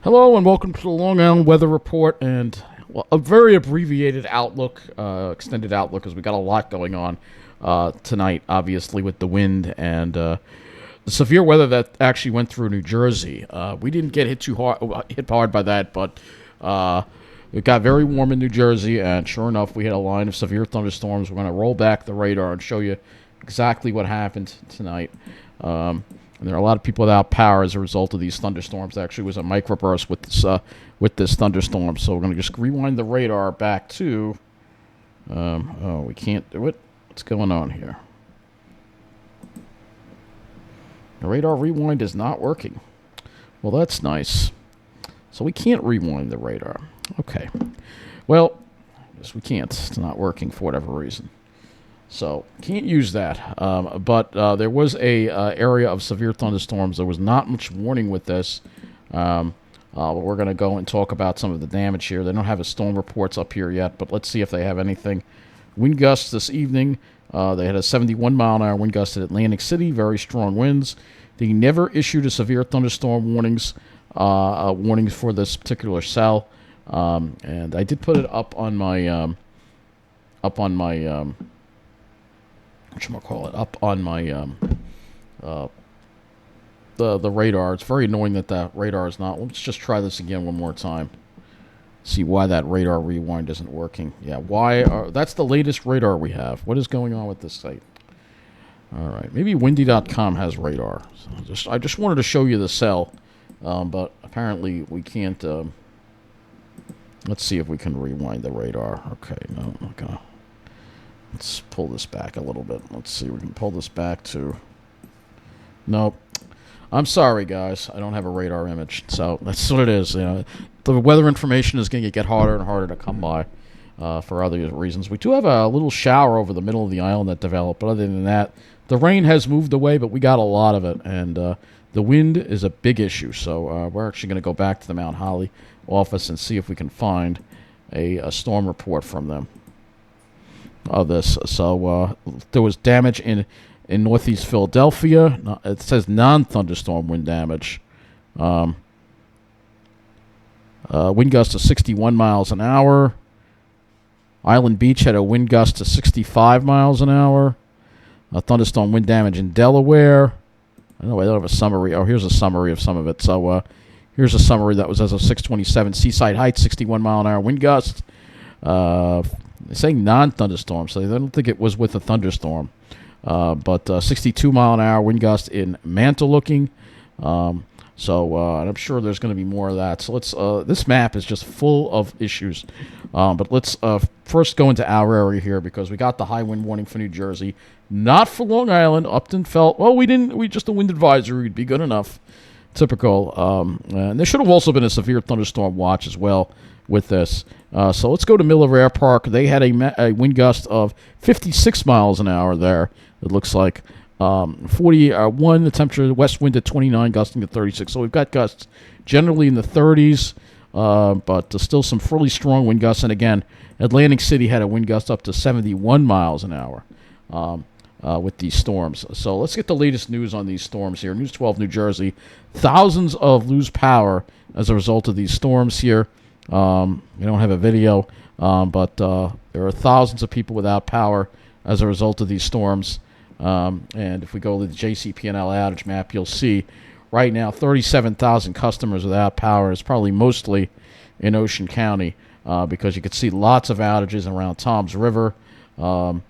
Hello and welcome to the Long Island Weather Report and a very abbreviated outlook, extended outlook, because we got a lot going on tonight, obviously, with the wind and the severe weather that actually went through New Jersey. We didn't get hit hard by that, but it got very warm in New Jersey, and sure enough, we had a line of severe thunderstorms. We're going to roll back the radar and show you exactly what happened tonight. And there are a lot of people without power as a result of these thunderstorms. There actually was a microburst with this thunderstorm. So we're going to just rewind the radar back to... oh, we can't do it. What's going on here? The radar rewind is not working. Well, that's nice. So we can't rewind the radar. Okay. Well, I guess we can't. It's not working for whatever reason. So can't use that. But there was a area of severe thunderstorms. There was not much warning with this. But we're going to go and talk about some of the damage here. They don't have a storm reports up here yet, but let's see if they have anything. Wind gusts this evening. They had a 71-mile-an-hour wind gust at Atlantic City. Very strong winds. They never issued a severe thunderstorm warnings for this particular cell. And I did put it up on my the radar. It's very annoying that that radar is not. Let's just try this again one more time. See why that radar rewind isn't working. Yeah, that's the latest radar we have. What is going on with this site? All right, maybe windy.com has radar. So I just wanted to show you the cell, but apparently we can't. Let's see if we can rewind the radar. Okay, no, I'm not gonna. Let's pull this back a little bit. Let's see. We can pull this back to... Nope. I'm sorry, guys. I don't have a radar image. So that's what it is. You know, the weather information is going to get harder and harder to come by for other reasons. We do have a little shower over the middle of the island that developed. But other than that, the rain has moved away, but we got a lot of it. And the wind is a big issue. So we're actually going to go back to the Mt.Holly office and see if we can find a storm report from them. Of this. So there was damage in northeast Philadelphia. It says non-thunderstorm wind damage. Wind gust of 61 miles an hour. Island Beach had a wind gust of 65 miles an hour. Thunderstorm wind damage in Delaware. I don't have a summary. Oh, here's a summary of some of it. So here's a summary that was as of 6:27. Seaside Heights, 61 mile an hour wind gust. They're saying non-thunderstorm, so they don't think it was with a thunderstorm. But 62 mile an hour wind gust in Mt.Holly. And I'm sure there's going to be more of that. So let's. This map is just full of issues. But let's first go into our area here because we got the high wind warning for New Jersey, not for Long Island. Upton felt we didn't. We just a wind advisory would be good enough. Typical. And there should have also been a severe thunderstorm watch as well with this. So let's go to Miller Air Park. They had a wind gust of 56 miles an hour there, it looks like. 41, the temperature, west wind at 29, gusting to 36. So we've got gusts generally in the 30s, but still some fairly strong wind gusts. And again, Atlantic City had a wind gust up to 71 miles an hour with these storms. So let's get the latest news on these storms here. News 12, New Jersey. Thousands lose power as a result of these storms here. We don't have a video, but there are thousands of people without power as a result of these storms. And if we go to the JCP&L outage map, you'll see right now 37,000 customers without power. It's probably mostly in Ocean County because you could see lots of outages around Toms River. Lots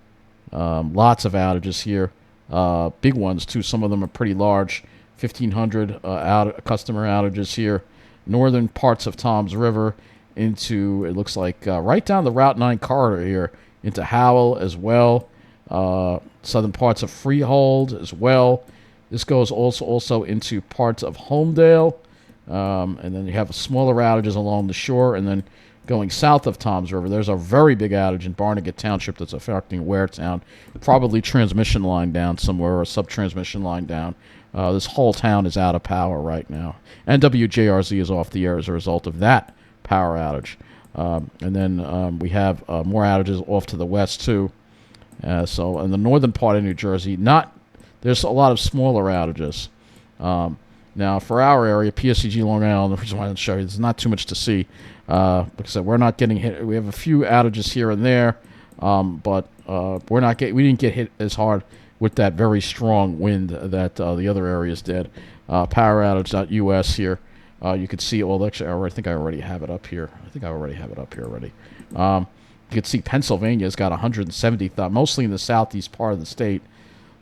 of outages here. Big ones, too. Some of them are pretty large. 1,500 customer outages here. Northern parts of Toms River into, it looks like, right down the Route 9 corridor here, into Howell as well. Southern parts of Freehold as well. This goes also into parts of Homedale. And then you have smaller outages along the shore. And then going south of Toms River, there's a very big outage in Barnegat Township that's affecting Waretown. Probably transmission line down somewhere or a sub-transmission line down. This whole town is out of power right now. And WJRZ is off the air as a result of that power outage. And then we have more outages off to the west, too. So in the northern part of New Jersey, there's a lot of smaller outages. Now, for our area, PSCG Long Island, the reason why I didn't show you, there's not too much to see. Like I said, we're not getting hit. We have a few outages here and there, but we didn't get hit as hard with that very strong wind that the other areas did. Power outage.us here. You could see, well, actually, I think I already have it up here. You can see Pennsylvania's got 170,000, mostly in the southeast part of the state.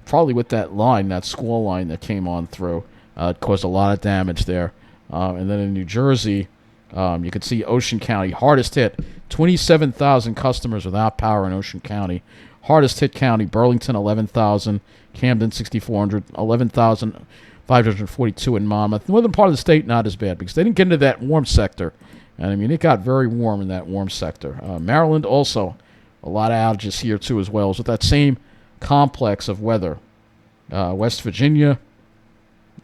Probably with that line, that squall line that came on through. It caused a lot of damage there. And then in New Jersey, you can see Ocean County, hardest hit. 27,000 customers without power in Ocean County. Hardest hit county, Burlington, 11,000. Camden, 6,400. 11,542 in Monmouth. The northern part of the state, not as bad because they didn't get into that warm sector. And I mean, it got very warm in that warm sector. Maryland also, a lot of outages here too as well. So with that same complex of weather. West Virginia,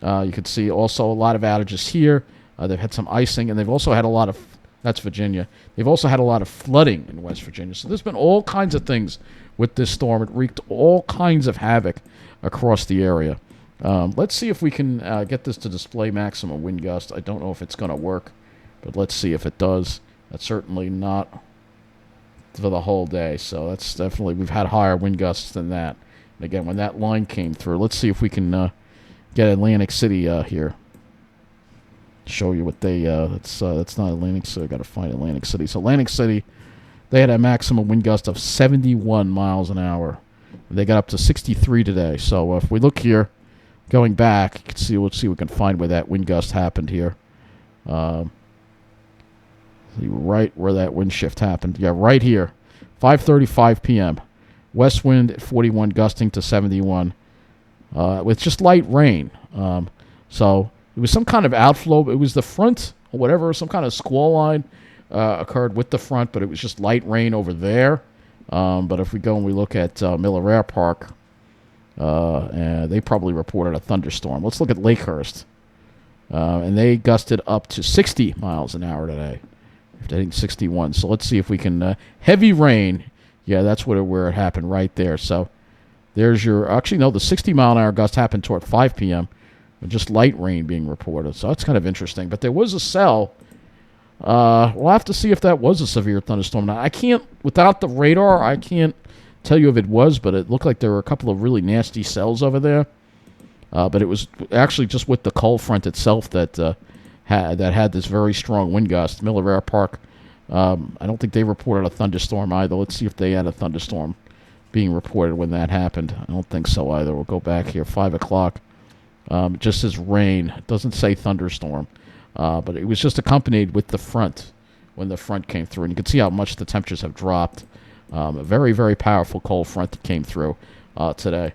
you can see also a lot of outages here. They've had some icing, and they've also had a lot of, that's Virginia. They've also had a lot of flooding in West Virginia. So there's been all kinds of things with this storm. It wreaked all kinds of havoc across the area. Let's see if we can get this to display maximum wind gust. I don't know if it's going to work, but let's see if it does. That's certainly not for the whole day. So that's definitely, we've had higher wind gusts than that. And again, when that line came through, let's see if we can get Atlantic City here. Show you what they, that's not Atlantic City. I got to find Atlantic City. So Atlantic City, they had a maximum wind gust of 71 miles an hour. They got up to 63 today. So if we look here, going back, you can see, let's see if we can find where that wind gust happened here. See right where that wind shift happened. Yeah, right here. 5:35 p.m. West wind at 41, gusting to 71. With just light rain. So it was some kind of outflow. It was the front or whatever, some kind of squall line occurred with the front, but it was just light rain over there. But if we go and we look at Miller Air Park, they probably reported a thunderstorm. Let's look at Lakehurst. And they gusted up to 60 miles an hour today. I think 61. So let's see if we can, heavy rain. Yeah, that's where it happened right there. So there's your, actually no, the 60 mile an hour gust happened toward 5 p.m. with just light rain being reported. So that's kind of interesting. But there was a cell. We'll have to see if that was a severe thunderstorm. Now, I can't, without the radar, I can't tell you if it was, but it looked like there were a couple of really nasty cells over there. But it was actually just with the cold front itself that had this very strong wind gust. Miller Air Park, I don't think they reported a thunderstorm either. Let's see if they had a thunderstorm being reported when that happened. I don't think so either. We'll go back here, 5 o'clock. It just says rain. It doesn't say thunderstorm. But it was just accompanied with the front when the front came through. And you can see how much the temperatures have dropped. A very, very powerful cold front that came through today.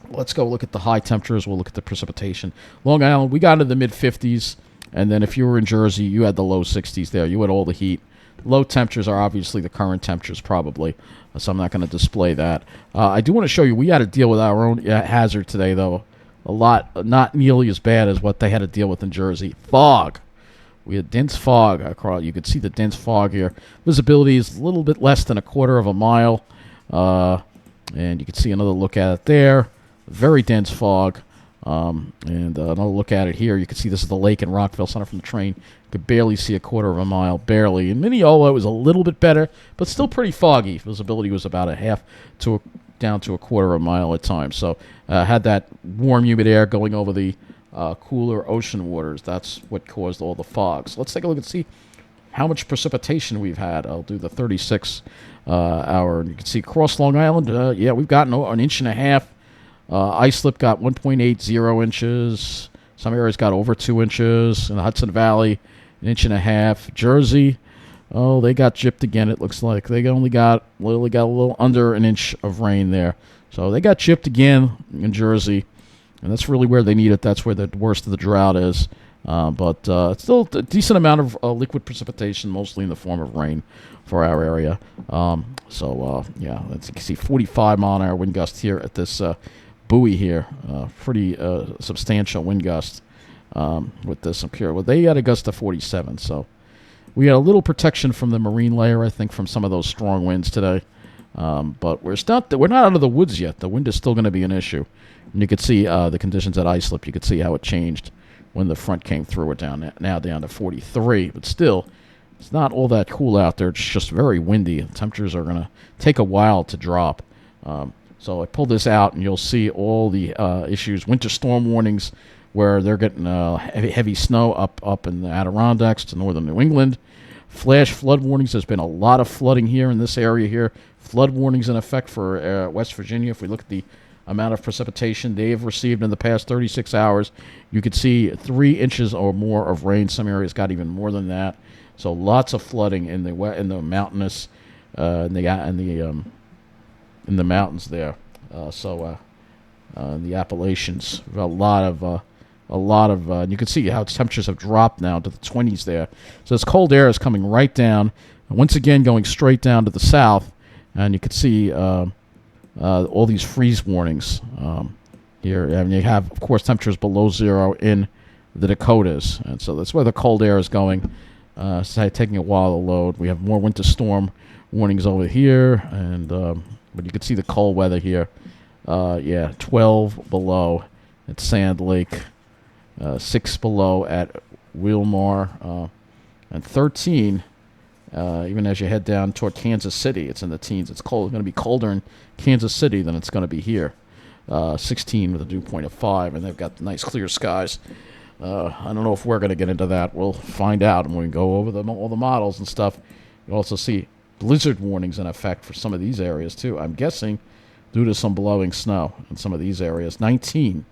Let's go look at the high temperatures. We'll look at the precipitation. Long Island, we got into the mid-50s. And then if you were in Jersey, you had the low 60s there. You had all the heat. Low temperatures are obviously the current temperatures probably. So I'm not going to display that. I do want to show you, we had to deal with our own hazard today, though. A lot, not nearly as bad as what they had to deal with in Jersey. Fog. We had dense fog across. You could see the dense fog here. Visibility is a little bit less than a quarter of a mile. And you can see another look at it there. Very dense fog. And another look at it here. You can see this is the lake in Rockville, Center from the train. You could barely see a quarter of a mile, barely. In Mineola, it was a little bit better, but still pretty foggy. Visibility was about a half to down to a quarter of a mile at times. So had that warm, humid air going over the cooler ocean waters. That's what caused all the fog. So let's take a look and see how much precipitation we've had. I'll do the 36 hour. And you can see across Long Island, yeah, we've gotten an inch and a half. Islip got 1.80 inches. Some areas got over 2 inches. In the Hudson Valley, an inch and a half. Jersey, oh, they got gypped again, it looks like. They only got a little under an inch of rain there. So they got gypped again in Jersey. And that's really where they need it. That's where the worst of the drought is. But it's still a decent amount of liquid precipitation, mostly in the form of rain for our area. Yeah, as you can see, 45 mile an hour wind gust here at this buoy here. Pretty substantial wind gust with this up here. Well, they had a gust of 47, so we had a little protection from the marine layer, I think, from some of those strong winds today. But we're not out of the woods yet. The wind is still going to be an issue. And you can see the conditions at Islip. You can see how it changed when the front came through. We're now down to 43, but still, it's not all that cool out there. It's just very windy. The temperatures are going to take a while to drop. So I pulled this out, and you'll see all the issues. Winter storm warnings, where they're getting heavy snow up in the Adirondacks to northern New England. Flash flood warnings. There's been a lot of flooding here in this area here. Flood warnings in effect for West Virginia. If we look at the amount of precipitation they have received in the past 36 hours, you could see 3 inches or more of rain. Some areas got even more than that. So lots of flooding in the mountainous, in the mountains there. In the Appalachians, a lot of, and you can see how temperatures have dropped now to the 20s there. So this cold air is coming right down, and once again going straight down to the south, and you can see all these freeze warnings here. And you have, of course, temperatures below zero in the Dakotas, and so that's where the cold air is going. Taking a while to load. We have more winter storm warnings over here, and but you can see the cold weather here. 12 below at Sand Lake, 6 below at Wilmar, and 13 even as you head down toward Kansas City. It's in the teens. It's cold. It's going to be colder in Kansas City than it's going to be here. 16 with a dew point of 5, and they've got nice clear skies. I don't know if we're going to get into that. We'll find out when we go over all the models and stuff. You'll also see blizzard warnings in effect for some of these areas, too. I'm guessing due to some blowing snow in some of these areas. 19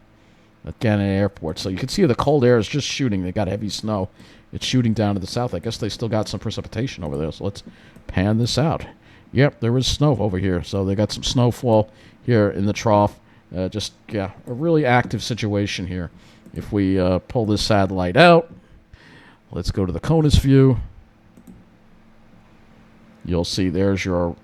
at Gannon Airport. So you can see the cold air is just shooting. They got heavy snow. It's shooting down to the south. I guess they still got some precipitation over there. So let's pan this out. Yep, there is snow over here. So they got some snowfall here in the trough. A really active situation here. If we pull this satellite out, let's go to the CONUS view. You'll see there's your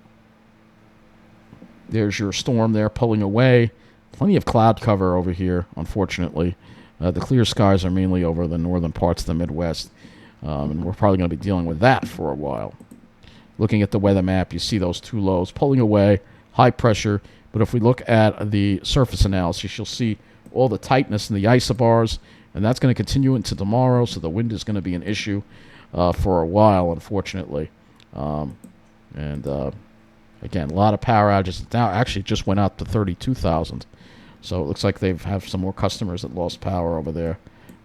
storm there pulling away. Plenty of cloud cover over here, unfortunately. The clear skies are mainly over the northern parts of the Midwest, and we're probably going to be dealing with that for a while. Looking at the weather map, you see those two lows pulling away, high pressure. But if we look at the surface analysis, you'll see all the tightness in the isobars, and that's going to continue into tomorrow, so the wind is going to be an issue for a while, unfortunately. Again, a lot of power outages. Now actually just went out to 32,000. So it looks like they have some more customers that lost power over there.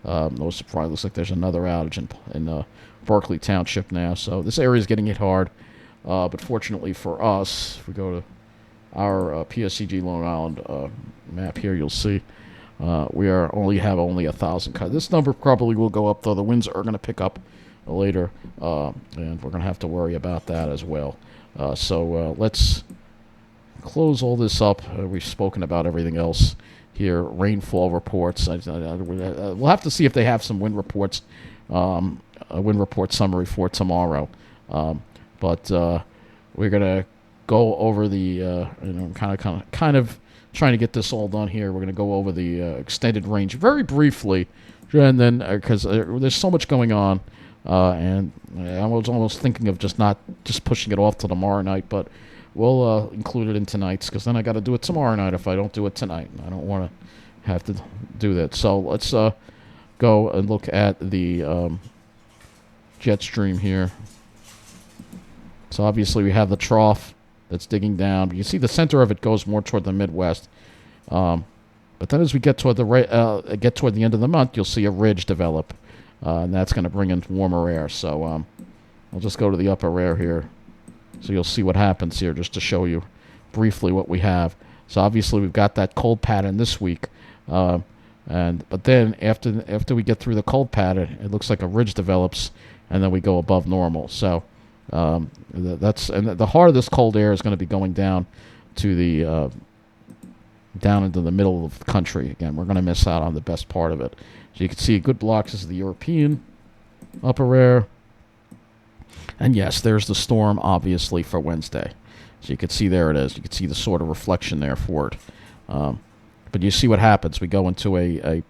No surprise. Looks like there's another outage in Berkeley Township now. So this area is getting hit hard. But fortunately for us, if we go to our PSCG Long Island map here, you'll see we have only 1,000 cars. This number probably will go up, though. The winds are going to pick up later, and we're going to have to worry about that as well. So let's close all this up. We've spoken about everything else here. Rainfall reports. We'll have to see if they have some wind reports, a wind report summary for tomorrow. But we're gonna go over the kind of trying to get this all done here. We're gonna go over the extended range very briefly, and then because there's so much going on. And I was almost thinking of just pushing it off till tomorrow night, but we'll include it in tonight's, because then I got to do it tomorrow night if I don't do it tonight. I don't want to have to do that. So let's go and look at the jet stream here. So obviously we have the trough that's digging down. You can see the center of it goes more toward the Midwest. But then as we get toward the end of the month, you'll see a ridge develop. And that's going to bring in warmer air. So I'll just go to the upper air here. So you'll see what happens here, just to show you briefly what we have. So obviously we've got that cold pattern this week. But then after we get through the cold pattern, it looks like a ridge develops, and then we go above normal. So the heart of this cold air is going to be going down to down into the middle of the country. Again, we're going to miss out on the best part of it. So you can see good blocks. This is the European upper air. And yes, there's the storm, obviously, for Wednesday. So you can see there it is. You can see the sort of reflection there for it. But you see what happens. We go into a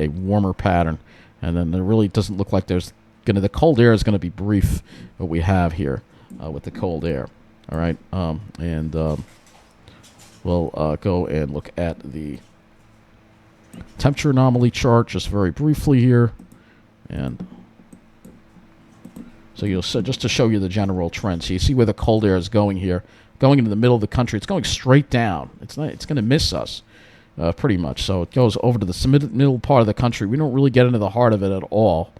warmer pattern, and then it really doesn't look like the cold air is going to be brief, what we have here with the cold air. All right? We'll go and look at the Temperature anomaly chart, just very briefly here. And so you'll see, just to show you the general trend. So you see where the cold air is going here, going into the middle of the country. It's going straight down. It's going to miss us pretty much. So it goes over to the middle part of the country. We don't really get into the heart of it at all,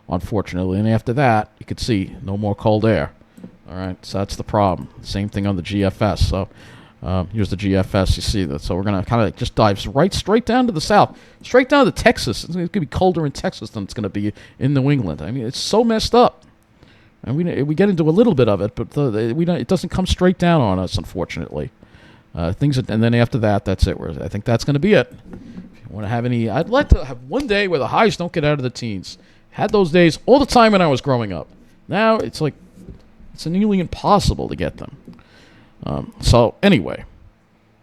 unfortunately. And after that, you can see no more cold air. All right, so that's the problem. Same thing on the GFS. So here's the GFS. You see that. So we're going to kind of just dive straight down to the south, straight down to Texas. It's going to be colder in Texas than it's going to be in New England. I mean, it's so messed up. And we get into a little bit of it, but it doesn't come straight down on us, unfortunately. And then after that, that's it. I think that's going to be it. If you want to have any, I'd like to have one day where the highs don't get out of the teens. Had those days all the time when I was growing up. Now it's like it's nearly impossible to get them. So anyway,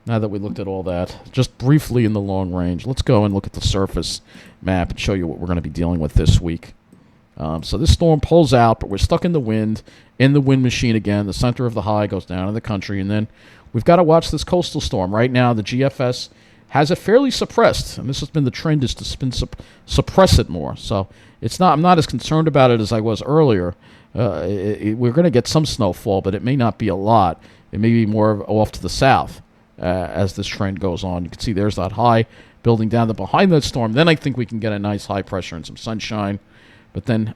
now that we looked at all that, just briefly in the long range, let's go and look at the surface map and show you what we're going to be dealing with this week. So this storm pulls out, but we're stuck in the wind machine again. The center of the high goes down in the country, and then we've got to watch this coastal storm. Right now, the GFS has it fairly suppressed, and this has been the trend, is to suppress it more. So I'm not as concerned about it as I was earlier. We're going to get some snowfall, but it may not be a lot. It may be more off to the south as this trend goes on. You can see there's that high building down behind that storm. Then I think we can get a nice high pressure and some sunshine. But then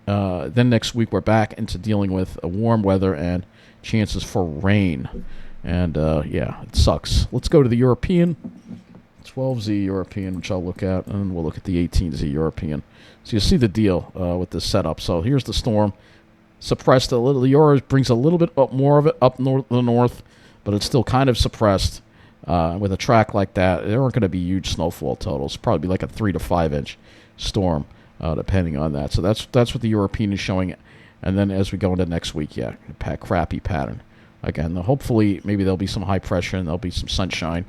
next week we're back into dealing with warm weather and chances for rain. And, yeah, it sucks. Let's go to the European, 12Z European, which I'll look at, and we'll look at the 18Z European. So you see the deal with this setup. So here's the storm. Suppressed a little. The Euro brings a little bit more of it up the north, but it's still kind of suppressed. With a track like that, there aren't going to be huge snowfall totals. Probably be like a 3 to 5 inch storm, depending on that. So that's what the European is showing. And then as we go into next week, yeah, crappy pattern. Again, hopefully maybe there'll be some high pressure and there'll be some sunshine.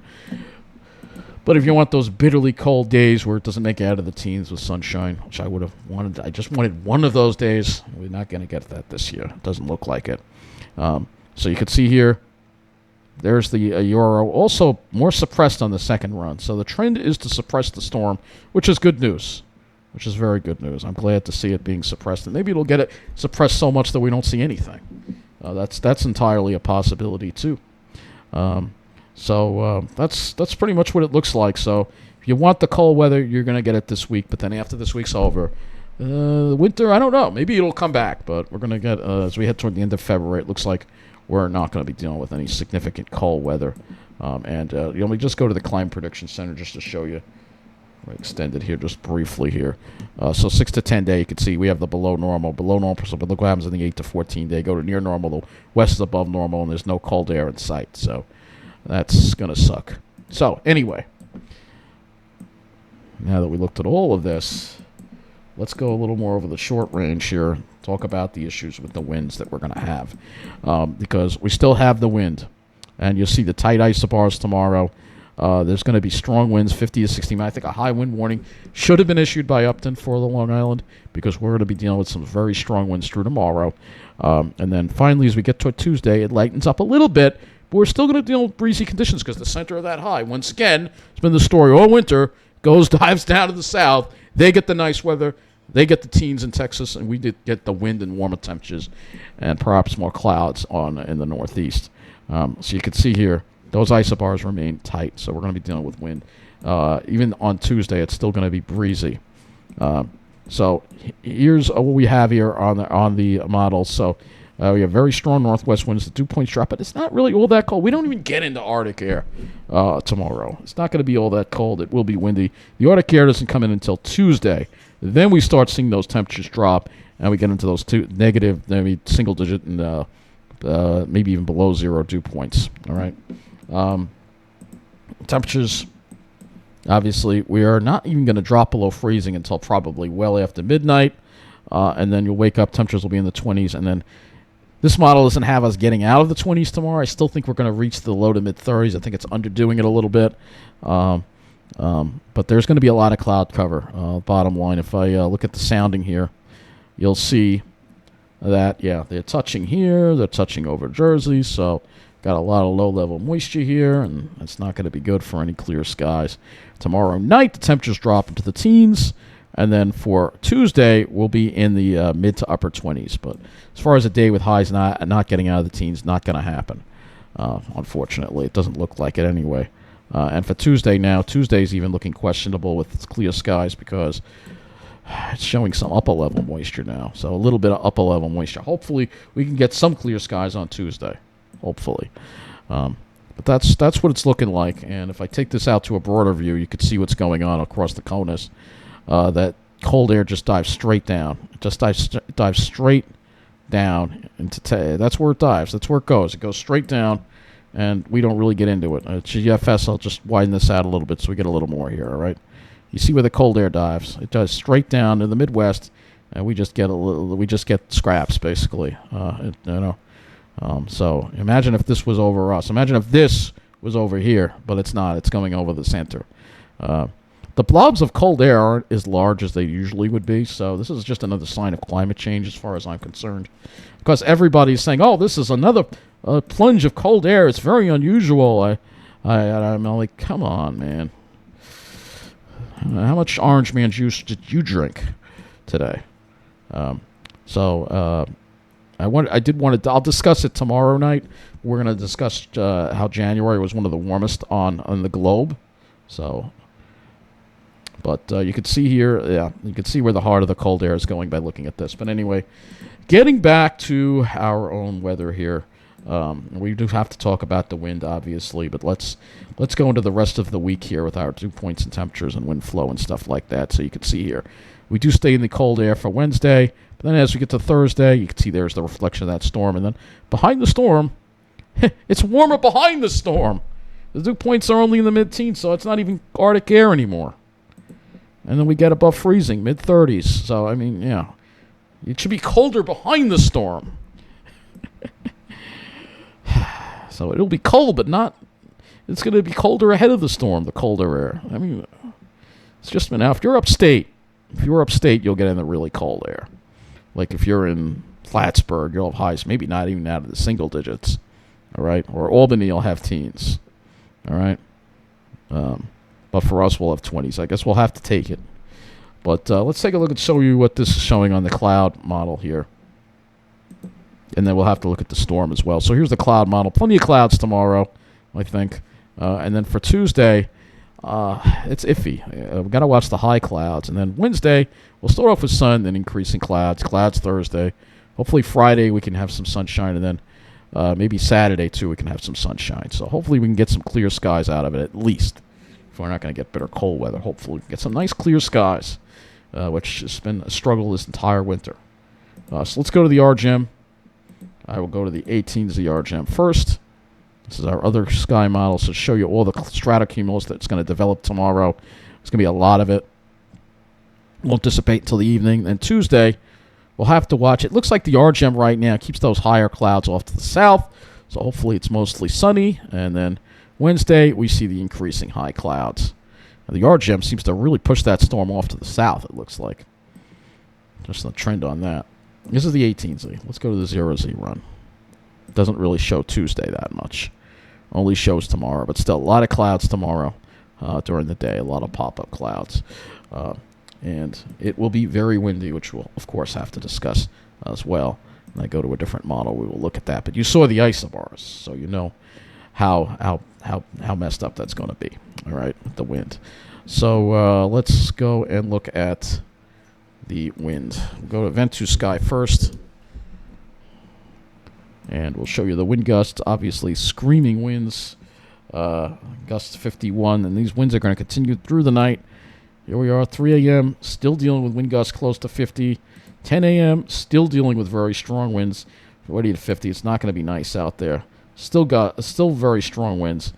But if you want those bitterly cold days where it doesn't make it out of the teens with sunshine, which I would have wanted, I just wanted one of those days. We're not going to get that this year. It doesn't look like it. So you can see here, there's the Euro, also more suppressed on the second run. So the trend is to suppress the storm, which is good news, which is very good news. I'm glad to see it being suppressed. And maybe it'll get it suppressed so much that we don't see anything. That's entirely a possibility, too. So that's pretty much what it looks like. So if you want the cold weather, you're going to get it this week. But then after this week's over, winter, I don't know. Maybe it'll come back. But we're going to get, as we head toward the end of February, it looks like we're not going to be dealing with any significant cold weather. Let me just go to the Climate Prediction Center just to show you. We're extended here just briefly here. So 6 to 10 day, you can see we have the below normal. So look what happens in the 8 to 14 day. Go to near normal. The west is above normal, and there's no cold air in sight. So that's going to suck. So anyway, now that we looked at all of this, let's go a little more over the short range here. Talk about the issues with the winds that we're going to have. Because we still have the wind. And you'll see the tight isobars tomorrow. There's going to be strong winds, 50 to 60 miles. I think a high wind warning should have been issued by Upton for the Long Island because we're going to be dealing with some very strong winds through tomorrow. And then finally, as we get to Tuesday, it lightens up a little bit. But we're still going to deal with breezy conditions because the center of that high, once again, it's been the story all winter, dives down to the south. They get the nice weather. They get the teens in Texas, and we did get the wind and warmer temperatures and perhaps more clouds in the northeast. So you can see here, those isobars remain tight, so we're going to be dealing with wind. Even on Tuesday, it's still going to be breezy. So here's what we have here on the model. So we have very strong northwest winds, the dew points drop, but it's not really all that cold. We don't even get into Arctic air tomorrow. It's not going to be all that cold. It will be windy. The Arctic air doesn't come in until Tuesday. Then we start seeing those temperatures drop, and we get into those negative, maybe single digit, and maybe even below zero dew points. All right. Temperatures, obviously, we are not even going to drop below freezing until probably well after midnight, and then you'll wake up, temperatures will be in the 20s, and then this model doesn't have us getting out of the 20s tomorrow. I still think we're going to reach the low to mid-30s. I think it's underdoing it a little bit, but there's going to be a lot of cloud cover. Bottom line, if I look at the sounding here, you'll see that, yeah, they're touching here, they're touching over Jersey, so Got a lot of low-level moisture here, and it's not going to be good for any clear skies. Tomorrow night, the temperatures drop into the teens, and then for Tuesday, we'll be in the mid to upper 20s. But as far as a day with highs not getting out of the teens, not going to happen. Unfortunately, it doesn't look like it anyway. And for Tuesday now, Tuesday's even looking questionable with its clear skies because it's showing some upper-level moisture now. So a little bit of upper-level moisture. Hopefully, we can get some clear skies on Tuesday. Hopefully. But that's what it's looking like. And if I take this out to a broader view, you could see what's going on across the CONUS. That cold air just dives straight down. It just dives straight down into that's where it dives. That's where it goes. It goes straight down, and we don't really get into it. GFS, I'll just widen this out a little bit so we get a little more here, all right? You see where the cold air dives. It dives straight down in the Midwest, and we just get scraps, basically. So imagine if this was over us. Imagine if this was over here, but it's not. It's going over the center. The blobs of cold air aren't as large as they usually would be, so this is just another sign of climate change as far as I'm concerned. Because everybody's saying, oh, this is another plunge of cold air. It's very unusual. I'm like, come on, man. How much orange man juice did you drink today? I'll discuss it tomorrow night. We're going to discuss how January was one of the warmest on the globe. But you can see here, you can see where the heart of the cold air is going by looking at this. But anyway, getting back to our own weather here, we do have to talk about the wind, obviously. But let's go into the rest of the week here with our dew points and temperatures and wind flow and stuff like that. So you can see here, we do stay in the cold air for Wednesday. But then as we get to Thursday, you can see there's the reflection of that storm. And then behind the storm, it's warmer behind the storm. The dew points are only in the mid-teens, so it's not even Arctic air anymore. And then we get above freezing, mid-30s. So, I mean, yeah. It should be colder behind the storm. So it'll be cold, but not... It's going to be colder ahead of the storm, the colder air. I mean, it's just been out. If you're upstate, you'll get in the really cold air. Like if you're in Plattsburgh, you'll have highs, maybe not even out of the single digits. All right? Or Albany, you'll have teens. All right? But for us, we'll have 20s. I guess we'll have to take it. But let's take a look and show you what this is showing on the cloud model here. And then we'll have to look at the storm as well. So here's the cloud model. Plenty of clouds tomorrow, I think. And then for Tuesday, it's iffy. We've got to watch the high clouds. And then Wednesday, we'll start off with sun, then increasing clouds. Clouds Thursday. Hopefully Friday we can have some sunshine. And then maybe Saturday, too, we can have some sunshine. So hopefully we can get some clear skies out of it at least. If we're not going to get bitter cold weather, hopefully we can get some nice clear skies, which has been a struggle this entire winter. So let's go to the RGM. I will go to the 18s, the RGM first. This is our other sky model, so show you all the stratocumulus that's going to develop tomorrow. There's going to be a lot of it. Won't dissipate until the evening. Then Tuesday, we'll have to watch. It looks like the RGM right now keeps those higher clouds off to the south, so hopefully it's mostly sunny. And then Wednesday, we see the increasing high clouds. Now, the RGM seems to really push that storm off to the south, it looks like. Just a trend on that. This is the 18Z. Let's go to the 0Z run. It doesn't really show Tuesday that much. Only shows tomorrow, but still a lot of clouds tomorrow during the day, a lot of pop-up clouds. And it will be very windy, which we'll, of course, have to discuss as well. When I go to a different model, we will look at that. But you saw the isobars, so you know how messed up that's going to be, all right, with the wind. So let's go and look at the wind. We'll go to event to sky first, and we'll show you the wind gusts. Obviously, screaming winds, gusts 51, and these winds are going to continue through the night. Here we are, 3 a.m., still dealing with wind gusts close to 50. 10 a.m., still dealing with very strong winds, 40 to 50. It's not going to be nice out there. Still very strong winds.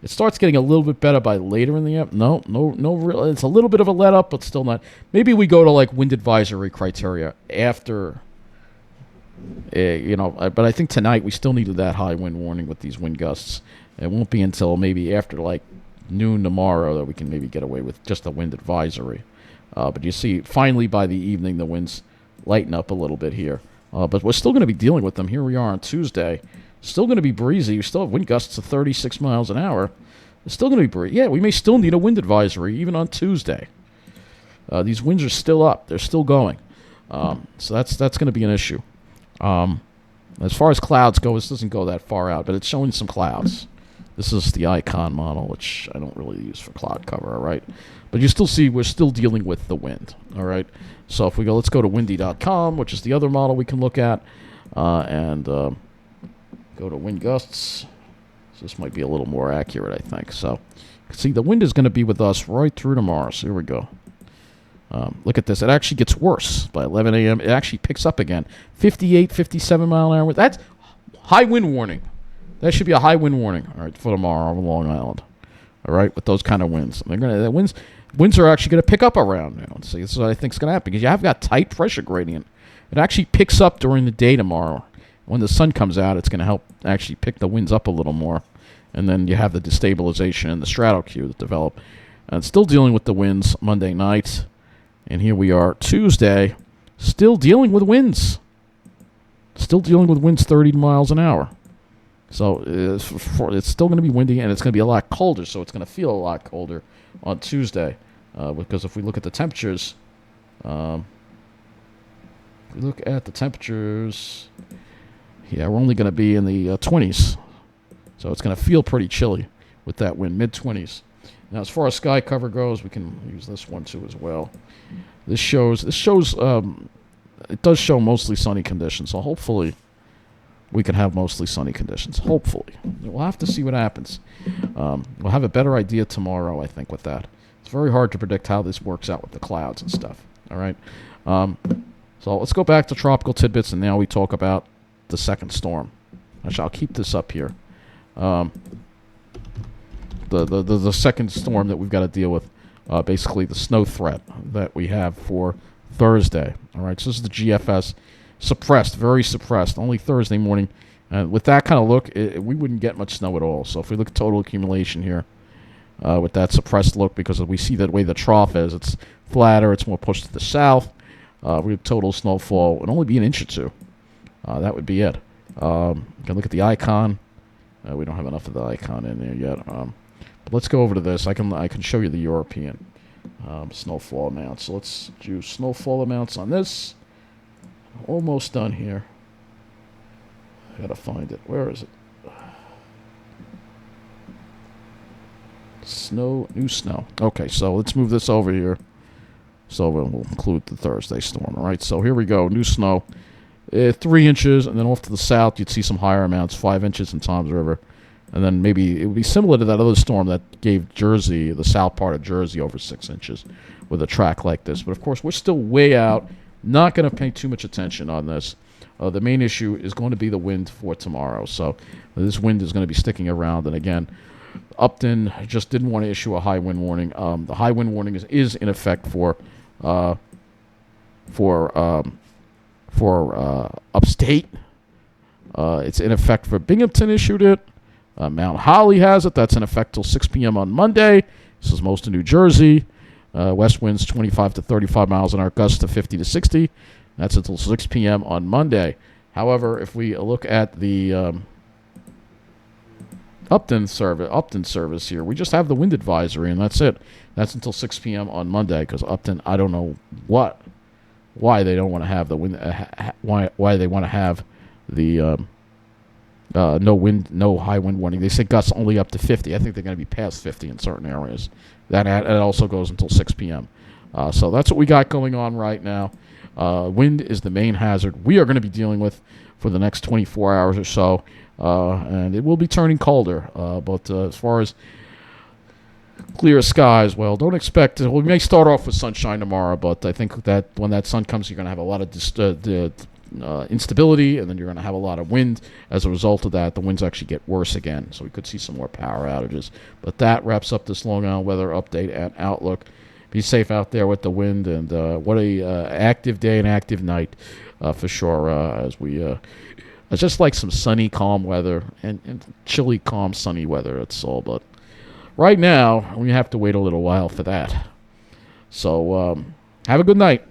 It starts getting a little bit better by later in the app. No real. It's a little bit of a let up, but still not. Maybe we go to like wind advisory criteria after. But I think tonight we still needed that high wind warning with these wind gusts. It won't be until maybe after like noon tomorrow that we can maybe get away with just a wind advisory. But you see, finally by the evening the winds lighten up a little bit here. But we're still going to be dealing with them. Here we are on Tuesday. Still going to be breezy. We still have wind gusts of 36 miles an hour. It's still going to be breezy. Yeah, we may still need a wind advisory even on Tuesday. These winds are still up. They're still going. So that's going to be an issue. As far as clouds go, this doesn't go that far out, but it's showing some clouds. This is the icon model, which I don't really use for cloud cover, all right? But you still see we're still dealing with the wind, all right? So if we go, let's go to windy.com, which is the other model we can look at, and go to wind gusts. So this might be a little more accurate, I think. So see, the wind is going to be with us right through tomorrow. So here we go. Look at this. It actually gets worse by 11 a.m. It actually picks up again. 58, 57 mile an hour. That's high wind warning. That should be a high wind warning, all right, for tomorrow on Long Island. All right, with those kind of winds. The winds are actually going to pick up around now. See, this is what I think is going to happen because you have got tight pressure gradient. It actually picks up during the day tomorrow. When the sun comes out, it's going to help actually pick the winds up a little more. And then you have the destabilization and the stratocu that develop. And still dealing with the winds Monday night. And here we are Tuesday, still dealing with winds. Still dealing with winds 30 miles an hour. So it's still going to be windy, and it's going to be a lot colder, so it's going to feel a lot colder on Tuesday. Because if we look at the temperatures, yeah, we're only going to be in the 20s. So it's going to feel pretty chilly with that wind, mid-20s. Now, as far as sky cover goes, we can use this one too as well. This shows, it does show mostly sunny conditions, so hopefully we can have mostly sunny conditions. Hopefully. We'll have to see what happens. We'll have a better idea tomorrow, I think, with that. It's very hard to predict how this works out with the clouds and stuff. All right? So let's go back to tropical tidbits, and now we talk about the second storm. Actually, I'll keep this up here. The second storm that we've got to deal with, basically the snow threat that we have for Thursday. All right, so this is the GFS, suppressed, very suppressed, only Thursday morning. With that kind of look, we wouldn't get much snow at all. So if we look at total accumulation here, with that suppressed look, because we see the way the trough is, it's flatter, it's more pushed to the south. We have total snowfall would only be an inch or two. That would be it. You can look at the icon. We don't have enough of the icon in there yet. But let's go over to this. I can show you the European snowfall amounts. So let's do snowfall amounts on this. Almost done here. I gotta find it. Where is it? Snow, new snow. Okay, so let's move this over here. So we'll include the Thursday storm. All right, so here we go. New snow. 3 inches, and then off to the south, you'd see some higher amounts, 5 inches in Toms River. And then maybe it would be similar to that other storm that gave Jersey, the south part of Jersey, over 6 inches with a track like this. But, of course, we're still way out. Not going to pay too much attention on this. The main issue is going to be the wind for tomorrow. So this wind is going to be sticking around. And, again, Upton just didn't want to issue a high wind warning. The high wind warning is in effect for upstate. It's in effect for Binghamton issued it. Mt.Holly has it. That's in effect till 6 p.m. on Monday. This is most of New Jersey. West winds 25 to 35 miles an hour, gusts to 50 to 60. That's until 6 p.m. on Monday. However, if we look at the Upton service here, we just have the wind advisory, and that's it. That's until 6 p.m. on Monday, because Upton, I don't know why they don't want to have the wind, why they want to have the no high wind warning. They say gusts only up to 50. I think they're going to be past 50 in certain areas. That also goes until 6 p.m. So that's what we got going on right now. Wind is the main hazard we are going to be dealing with for the next 24 hours or so, and it will be turning colder. But as far as clear skies, well, don't expect. We may start off with sunshine tomorrow, but I think that when that sun comes, you're going to have a lot of instability, and then you're going to have a lot of wind. As a result of that, the winds actually get worse again, so we could see some more power outages. But that wraps up this Long Island weather update and outlook. Be safe out there with the wind, and what a active day and active night for sure. As we it's just like some sunny, calm weather and chilly, calm, sunny weather. That's all. But right now, we have to wait a little while for that. So have a good night.